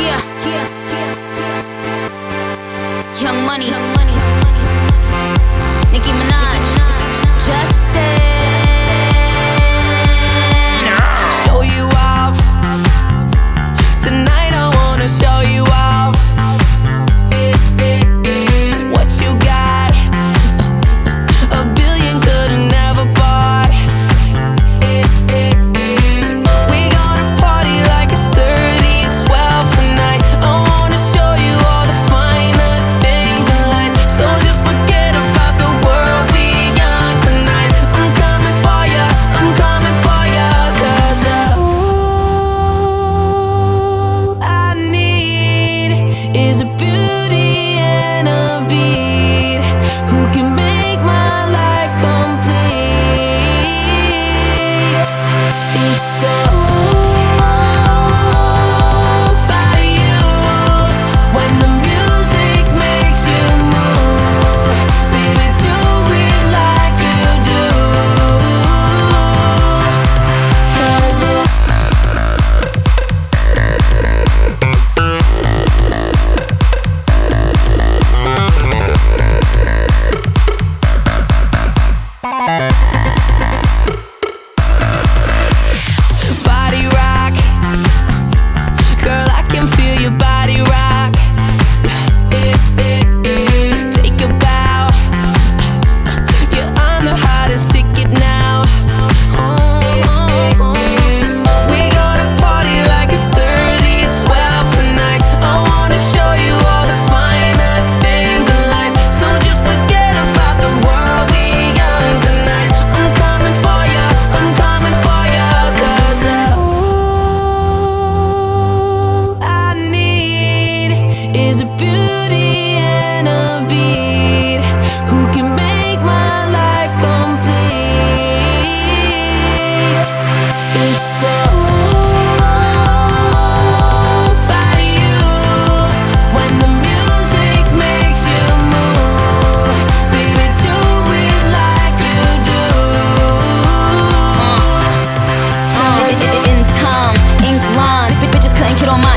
Yeah, Young Money, Nicki Minaj, Justin. Show you off tonight. I wanna show you off what you got. A billion could've never bought. We gonna party like it's 30 and 12 tonight. I wanna show you all the finer things in life. So just forget about the world, we young tonight. I'm coming for ya, I'm coming for ya. 'Cause all I need is a beauty and a beat who can make my life complete. It's all about you. When the music makes you move, baby, do it like you do. 'Cause body rock, girl, I can feel your body rock. Take a bow, you're on the hottest ticket now. We gonna party like it's 30 and 12 tonight. I wanna show you all the finer things in life. So just forget about the world, we young tonight. I'm coming for ya, I'm coming for ya. 'Cause all I need is a beauty and a beat who can make my life complete. It's all about you. When the music makes you move, baby, do it like you do. In time, ink lines, bitches couldn't get on my